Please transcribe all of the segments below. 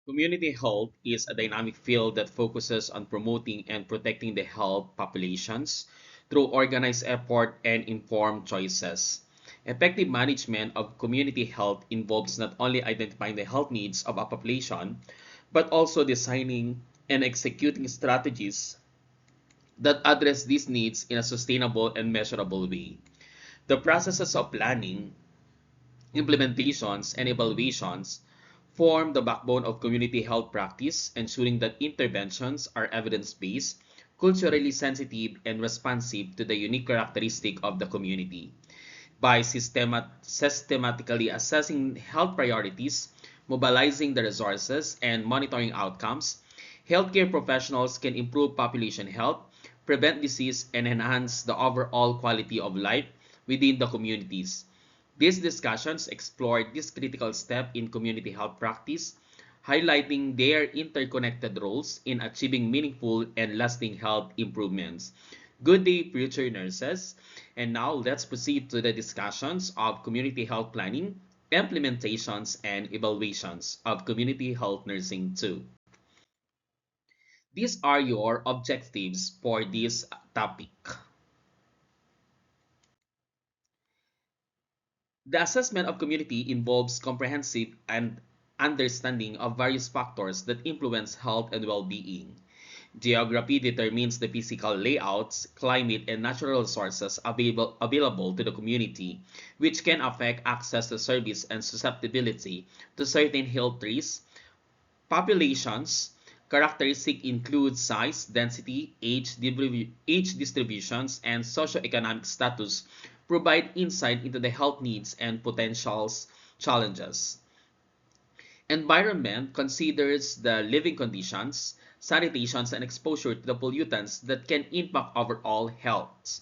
Community health is a dynamic field that focuses on promoting and protecting the health populations through organized effort and informed choices. Effective management of community health involves not only identifying the health needs of a population, but also designing and executing strategies that address these needs in a sustainable and measurable way. The processes of planning, implementations, and evaluations form the backbone of community health practice, ensuring that interventions are evidence-based, culturally sensitive, and responsive to the unique characteristic of the community. By systematically assessing health priorities, mobilizing the resources, and monitoring outcomes, healthcare professionals can improve population health, prevent disease, and enhance the overall quality of life within the communities. These discussions explore this critical step in community health practice, highlighting their interconnected roles in achieving meaningful and lasting health improvements. Good day, future nurses. And now let's proceed to the discussions of community health planning, implementations, and evaluations of community health nursing too. These are your objectives for this topic. The assessment of community involves comprehensive and understanding of various factors that influence health and well-being. Geography determines the physical layouts, climate, and natural resources available to the community, which can affect access to service and susceptibility to certain health risks. Populations characteristics include size, density, age distributions, and socioeconomic status provide insight into the health needs and potential challenges. Environment considers the living conditions, sanitations, and exposure to the pollutants that can impact overall health.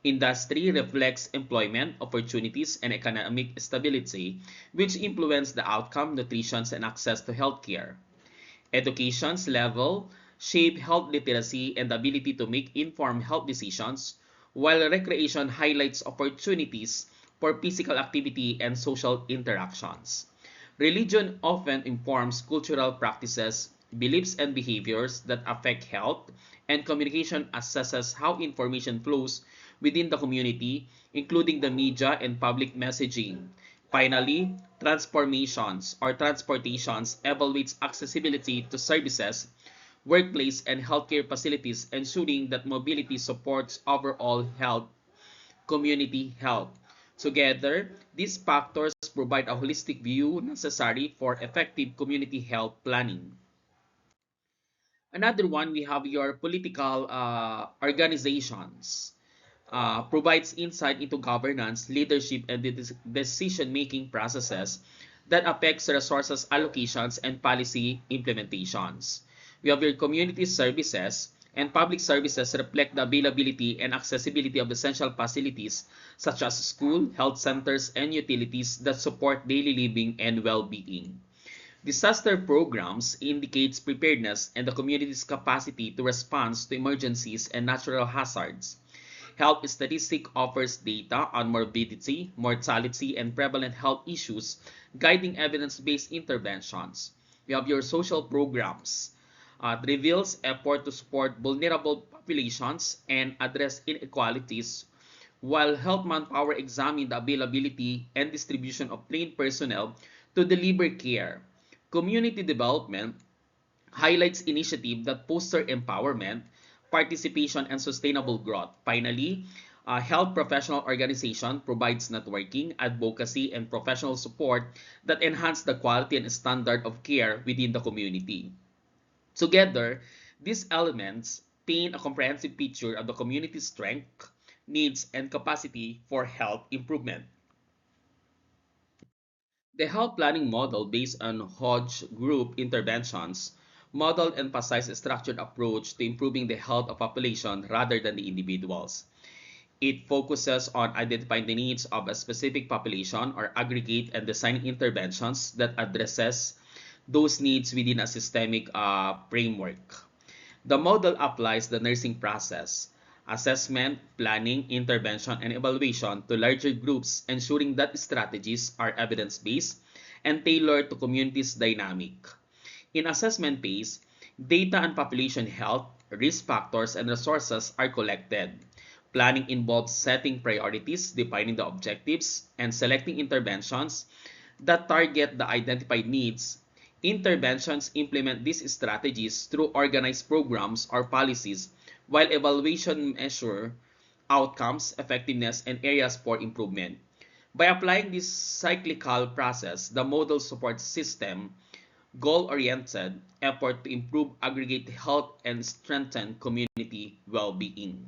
Industry reflects employment opportunities and economic stability, which influence the outcome, nutrition, and access to healthcare. Education's level shape health literacy and the ability to make informed health decisions, while recreation highlights opportunities for physical activity and social interactions. Religion often informs cultural practices, beliefs, and behaviors that affect health, and communication assesses how information flows within the community, including the media and public messaging. Finally, transformations or transportations evaluates accessibility to services, workplace, and healthcare facilities, ensuring that mobility supports overall health, community health. Together, these factors provide a holistic view necessary for effective community health planning. Another one, we have your political organizations. Provides insight into governance, leadership, and the decision-making processes that affects resources allocations and policy implementations. We have your community services and public services reflect the availability and accessibility of essential facilities such as school, health centers, and utilities that support daily living and well-being. Disaster programs indicates preparedness and the community's capacity to respond to emergencies and natural hazards. Health Statistic offers data on morbidity, mortality, and prevalent health issues, guiding evidence-based interventions. We have your social programs. It reveals effort to support vulnerable populations and address inequalities, while Health Manpower examine the availability and distribution of trained personnel to deliver care. Community development highlights initiatives that foster empowerment, participation, and sustainable growth. Finally, a health professional organization provides networking, advocacy, and professional support that enhance the quality and standard of care within the community. Together, these elements paint a comprehensive picture of the community's strength, needs, and capacity for health improvement. The health planning model based on Hodge group interventions model emphasizes a structured approach to improving the health of population rather than the individuals. It focuses on identifying the needs of a specific population or aggregate and designing interventions that addresses those needs within a systemic framework. The model applies the nursing process, assessment, planning, intervention, and evaluation to larger groups, ensuring that strategies are evidence-based and tailored to communities' dynamic. In assessment phase, data on population health, risk factors, and resources are collected. Planning involves setting priorities, defining the objectives, and selecting interventions that target the identified needs. Interventions implement these strategies through organized programs or policies, while evaluation measure outcomes, effectiveness, and areas for improvement. By applying this cyclical process, the model supports system goal-oriented effort to improve aggregate health and strengthen community well-being.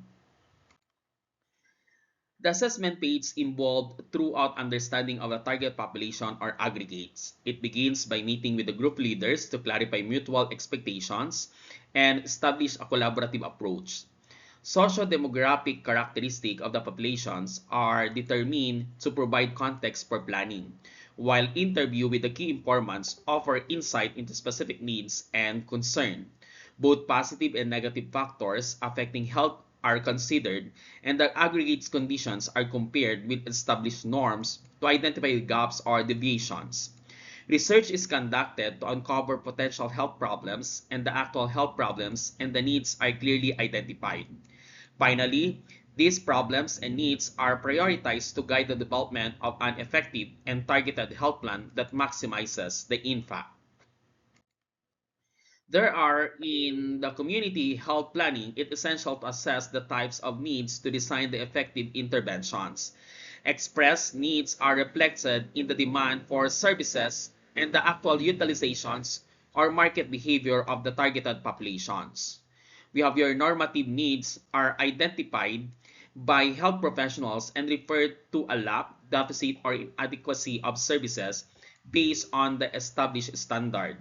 The assessment phase involved throughout understanding of the target population or aggregates. It begins by meeting with the group leaders to clarify mutual expectations and establish a collaborative approach. Socio-demographic characteristics of the populations are determined to provide context for planning, while interview with the key informants offer insight into specific needs and concern. Both positive and negative factors affecting health are considered, and the aggregates conditions are compared with established norms to identify gaps or deviations. Research is conducted to uncover potential health problems, and the actual health problems and the needs are clearly identified. Finally, these problems and needs are prioritized to guide the development of an effective and targeted health plan that maximizes the impact. There are in the community health planning, it's essential to assess the types of needs to design the effective interventions. Expressed needs are reflected in the demand for services and the actual utilizations or market behavior of the targeted populations. We have your normative needs are identified by health professionals and referred to a lack, deficit, or inadequacy of services based on the established standard.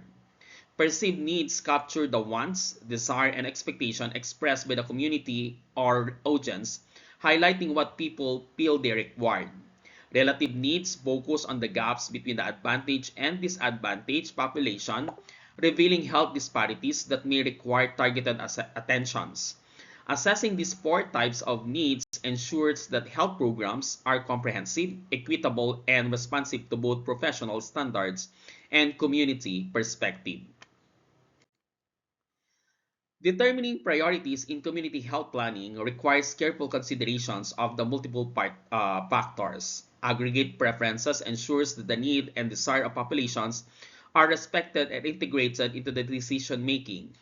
Perceived needs capture the wants, desire, and expectation expressed by the community or audience, highlighting what people feel they require. Relative needs focus on the gaps between the advantaged and disadvantaged population, revealing health disparities that may require targeted attentions. Assessing these four types of needs ensures that health programs are comprehensive, equitable, and responsive to both professional standards and community perspective. Determining priorities in community health planning requires careful considerations of the multiple factors. Aggregate preferences ensures that the need and desire of populations are respected and integrated into the decision making.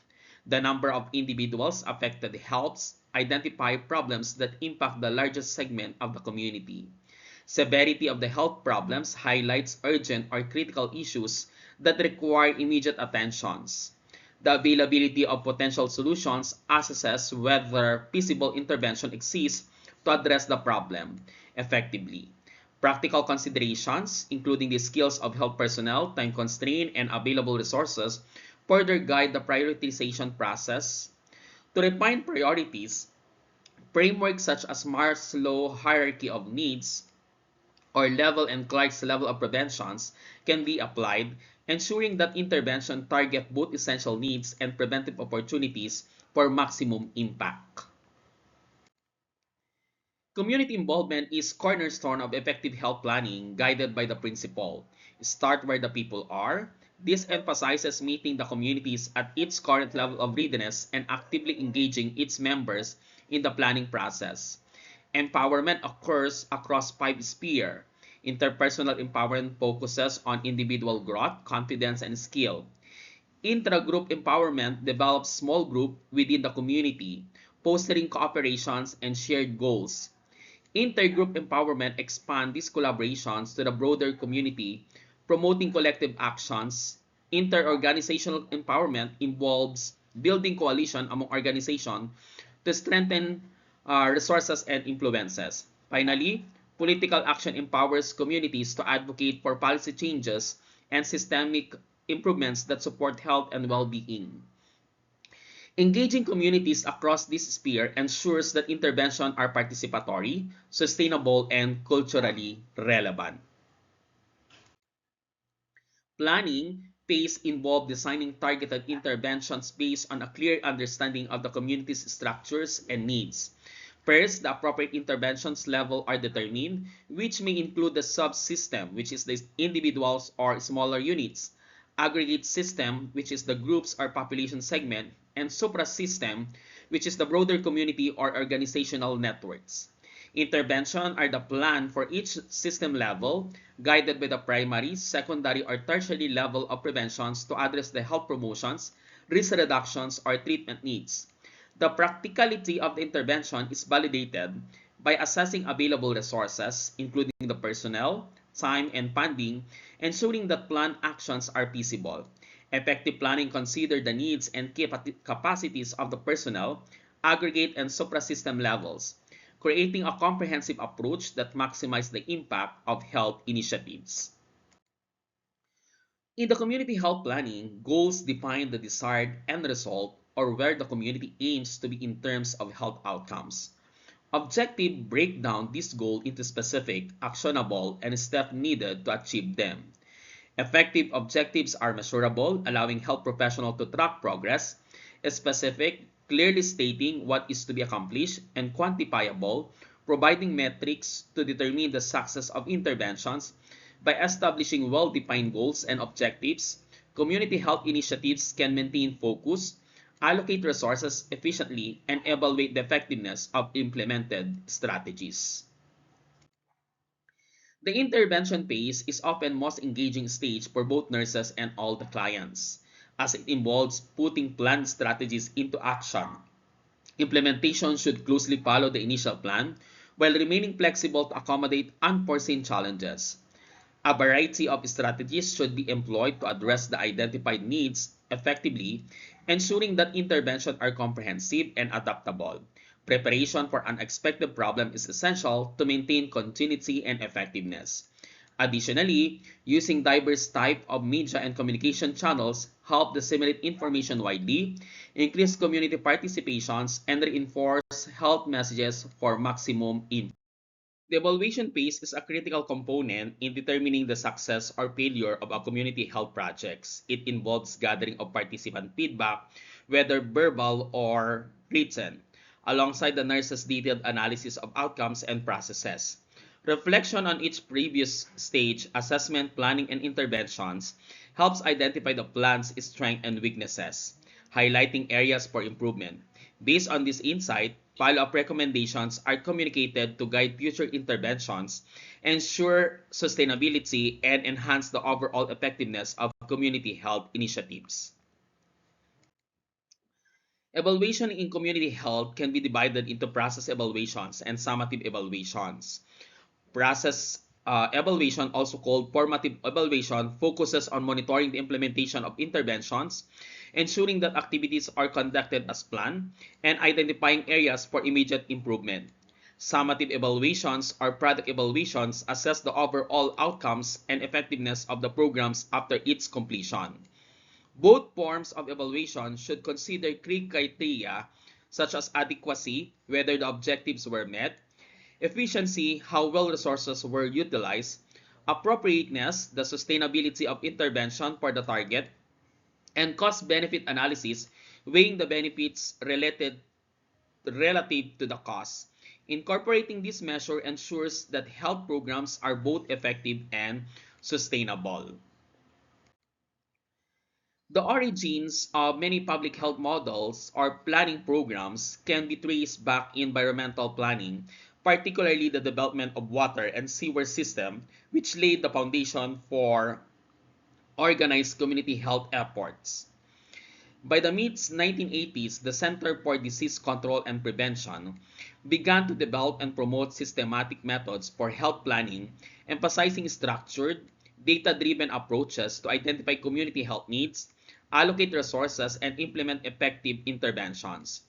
The number of individuals affected helps identify problems that impact the largest segment of the community. Severity of the health problems highlights urgent or critical issues that require immediate attentions. The availability of potential solutions assesses whether feasible intervention exists to address the problem effectively. Practical considerations, including the skills of health personnel, time constraint, and available resources, further guide the prioritization process. To refine priorities, frameworks such as Maslow's hierarchy of needs or level and Clark's level of preventions can be applied, ensuring that intervention target both essential needs and preventive opportunities for maximum impact. Community involvement is cornerstone of effective health planning, guided by the principle, start where the people are. This emphasizes meeting the communities at its current level of readiness and actively engaging its members in the planning process. Empowerment occurs across five spheres. Interpersonal empowerment focuses on individual growth, confidence, and skill. Intra-group empowerment develops small group within the community, fostering cooperations and shared goals. Intergroup empowerment expands these collaborations to the broader community, promoting collective actions. Interorganizational empowerment involves building coalition among organizations to strengthen resources and influences. Finally, political action empowers communities to advocate for policy changes and systemic improvements that support health and well-being. Engaging communities across this sphere ensures that interventions are participatory, sustainable, and culturally relevant. Planning phase involves designing targeted interventions based on a clear understanding of the community's structures and needs. First, the appropriate interventions level are determined, which may include the subsystem, which is the individuals or smaller units, aggregate system, which is the groups or population segment, and suprasystem, which is the broader community or organizational networks. Intervention are the plan for each system level, guided by the primary, secondary, or tertiary level of preventions to address the health promotions, risk reductions, or treatment needs. The practicality of the intervention is validated by assessing available resources, including the personnel, time, and funding, ensuring that planned actions are feasible. Effective planning considers the needs and capacities of the personnel, aggregate and suprasystem levels, creating a comprehensive approach that maximizes the impact of health initiatives. In the community health planning, goals define the desired end result or where the community aims to be in terms of health outcomes. Objectives break down this goal into specific, actionable, and steps needed to achieve them. Effective objectives are measurable, allowing health professionals to track progress. Specific, clearly stating what is to be accomplished, and quantifiable, providing metrics to determine the success of interventions. By establishing well-defined goals and objectives, community health initiatives can maintain focus, allocate resources efficiently, and evaluate the effectiveness of implemented strategies. The intervention phase is often most engaging stage for both nurses and all the clients, as it involves putting planned strategies into action. Implementation should closely follow the initial plan while remaining flexible to accommodate unforeseen challenges. A variety of strategies should be employed to address the identified needs effectively, ensuring that interventions are comprehensive and adaptable. Preparation for unexpected problems is essential to maintain continuity and effectiveness. Additionally, using diverse types of media and communication channels help disseminate information widely, increase community participations, and reinforce health messages for maximum impact. The evaluation phase is a critical component in determining the success or failure of a community health projects. It involves gathering of participant feedback, whether verbal or written, alongside the nurse's detailed analysis of outcomes and processes. Reflection on each previous stage, assessment, planning, and interventions helps identify the plan's strengths and weaknesses, highlighting areas for improvement. Based on this insight, follow-up recommendations are communicated to guide future interventions, ensure sustainability, and enhance the overall effectiveness of community health initiatives. Evaluation in community health can be divided into process evaluations and summative evaluations. Process evaluation, also called formative evaluation, focuses on monitoring the implementation of interventions, ensuring that activities are conducted as planned, and identifying areas for immediate improvement. Summative evaluations or product evaluations assess the overall outcomes and effectiveness of the programs after its completion. Both forms of evaluation should consider key criteria such as adequacy, whether the objectives were met, efficiency, how well resources were utilized, appropriateness, the sustainability of intervention for the target, and cost-benefit analysis, weighing the benefits relative to the costs. Incorporating this measure ensures that health programs are both effective and sustainable. The origins of many public health models or planning programs can be traced back in environmental planning, particularly the development of water and sewer system, which laid the foundation for organized community health efforts. By the mid-1980s, the Center for Disease Control and Prevention began to develop and promote systematic methods for health planning, emphasizing structured, data-driven approaches to identify community health needs, allocate resources, and implement effective interventions.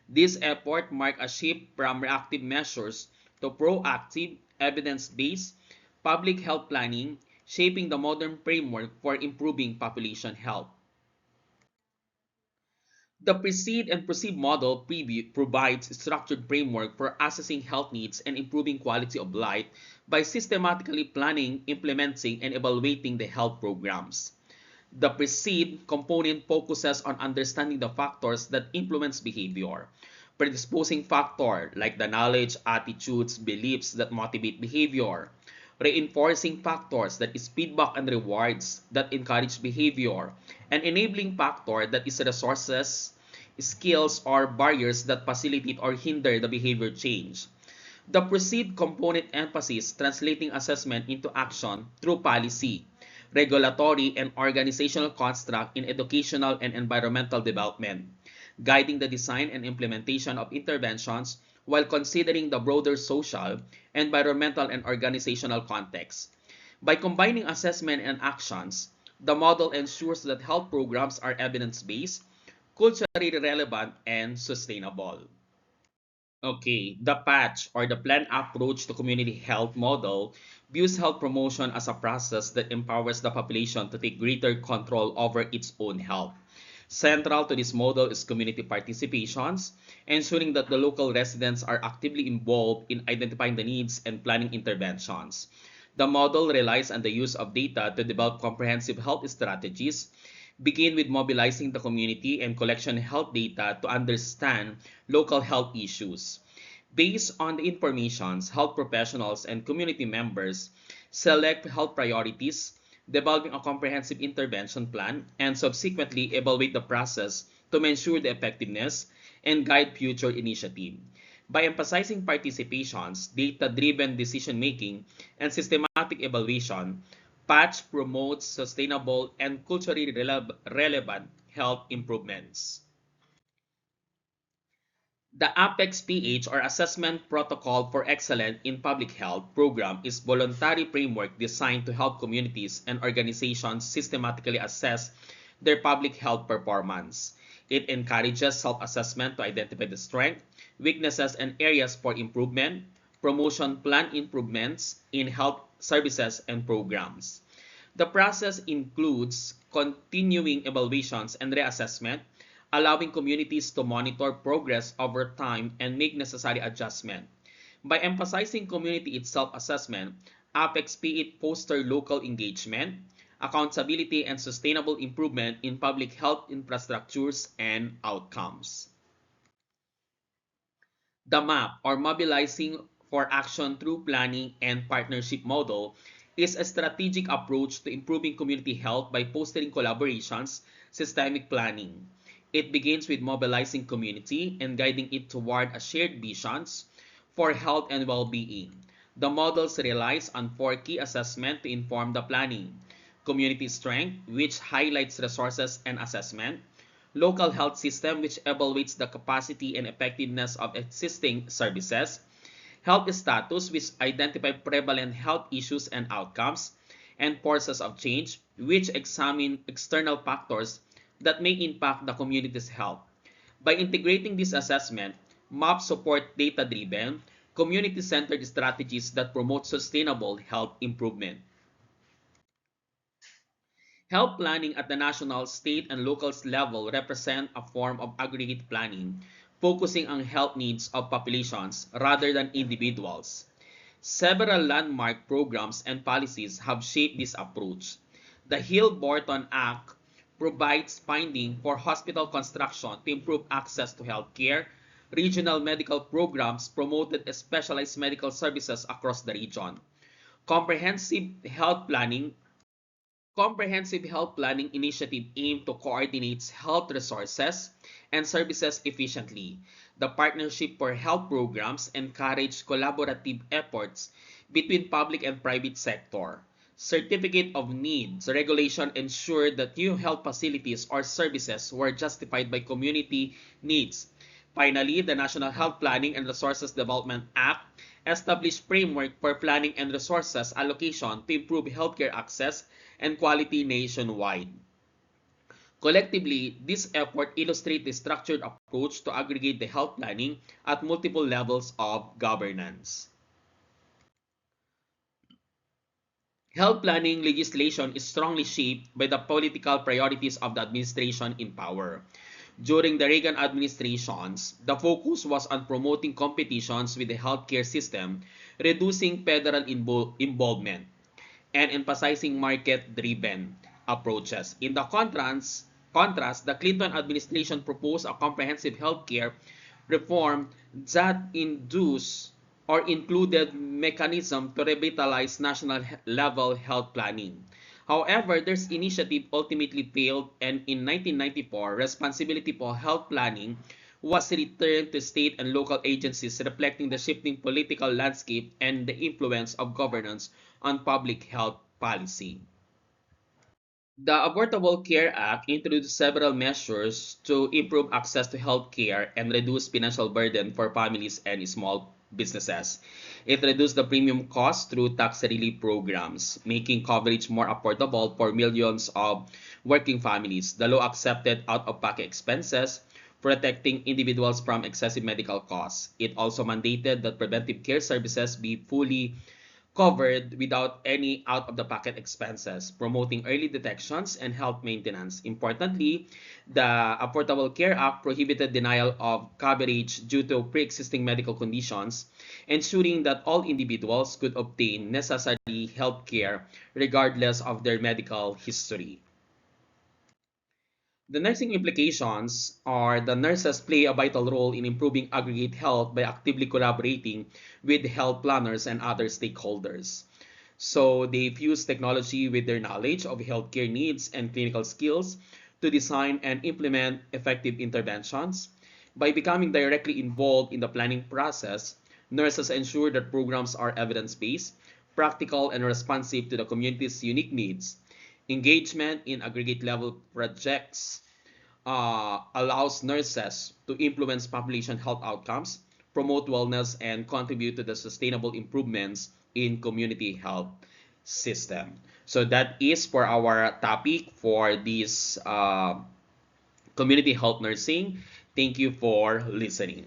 This effort marked a shift from reactive measures to proactive, evidence-based public health planning, shaping the modern framework for improving population health. The precede and proceed model provides a structured framework for assessing health needs and improving quality of life by systematically planning, implementing, and evaluating the health programs. The precede component focuses on understanding the factors that influence behavior. Predisposing factor like the knowledge, attitudes, beliefs that motivate behavior. reinforcing factors that is feedback and rewards that encourage behavior, and enabling factor that is resources, skills, or barriers that facilitate or hinder the behavior change. The proceed component emphasis translating assessment into action through policy, regulatory, and organizational construct in educational and environmental development, guiding the design and implementation of interventions while considering the broader social, environmental, and organizational context. By combining assessment and actions, the model ensures that health programs are evidence-based, culturally relevant, and sustainable. Okay, the patch or the planned approach to community health model views health promotion as a process that empowers the population to take greater control over its own health. Central to this model is community participations, ensuring that the local residents are actively involved in identifying the needs and planning interventions. The model relies on the use of data to develop comprehensive health strategies, begin with mobilizing the community and collection health data to understand local health issues. Based on the informations, health professionals and community members select health priorities, developing a comprehensive intervention plan, and subsequently evaluate the process to ensure the effectiveness and guide future initiative. By emphasizing participations, data-driven decision-making, and systematic evaluation, Patch promotes sustainable and culturally relevant health improvements. The APEX PH or Assessment Protocol for Excellence in Public Health program is a voluntary framework designed to help communities and organizations systematically assess their public health performance. It encourages self-assessment to identify the strengths, weaknesses, and areas for improvement, promotion plan improvements in health services and programs. The process includes continuing evaluations and reassessment, allowing communities to monitor progress over time and make necessary adjustment. By emphasizing community itself assessment, APEX P8 fosters local engagement, accountability, and sustainable improvement in public health infrastructures and outcomes. The MAP, or Mobilizing for Action Through Planning and Partnership model, is a strategic approach to improving community health by fostering collaborations, systemic planning. It begins with mobilizing community and guiding it toward a shared visions for health and well-being. The models relies on four key assessments to inform the planning. Community strength, which highlights resources and assessment. Local health system, which evaluates the capacity and effectiveness of existing services. Health status, which identify prevalent health issues and outcomes. And forces of change, which examine external factors that may impact the community's health. By integrating this assessment, MAP support data-driven, community-centered strategies that promote sustainable health improvement. Health planning at the national, state, and local level represent a form of aggregate planning, focusing on health needs of populations rather than individuals. Several landmark programs and policies have shaped this approach. The Hill-Burton Act provides funding for hospital construction to improve access to health care. Regional medical programs promoted specialized medical services across the region. Comprehensive health planning Comprehensive health planning initiative aim to coordinate health resources and services efficiently. The Partnership for Health programs encourage collaborative efforts between public and private sector. Certificate of Needs regulation ensured that new health facilities or services were justified by community needs. Finally, the National Health Planning and Resources Development Act established framework for planning and resources allocation to improve healthcare access and quality nationwide. Collectively, this effort illustrates the structured approach to aggregate the health planning at multiple levels of governance. Health planning legislation is strongly shaped by the political priorities of the administration in power. During the Reagan administrations, the focus was on promoting competitions with the healthcare system, reducing federal involvement, and emphasizing market-driven approaches. In the contrast, the Clinton administration proposed a comprehensive healthcare reform that induced or included mechanism to revitalize national level health planning. However, this initiative ultimately failed, and in 1994, responsibility for health planning was returned to state and local agencies, reflecting the shifting political landscape and the influence of governance on public health policy. The Affordable Care Act introduced several measures to improve access to health care and reduce financial burden for families and small businesses. It reduced the premium cost through tax relief programs, making coverage more affordable for millions of working families. The law accepted out-of-pocket expenses, protecting individuals from excessive medical costs. It also mandated that preventive care services be fully covered without any out-of-the-pocket expenses, promoting early detections and health maintenance. Importantly, the Affordable Care Act prohibited denial of coverage due to pre-existing medical conditions, ensuring that all individuals could obtain necessary health care regardless of their medical history. The nursing implications are the nurses play a vital role in improving aggregate health by actively collaborating with health planners and other stakeholders. So they fuse technology with their knowledge of healthcare needs and clinical skills to design and implement effective interventions. By becoming directly involved in the planning process, nurses ensure that programs are evidence-based, practical, and responsive to the community's unique needs. Engagement in aggregate level projects allows nurses to influence population health outcomes, promote wellness, and contribute to the sustainable improvements in community health system. So that is for our topic for this community health nursing. Thank you for listening.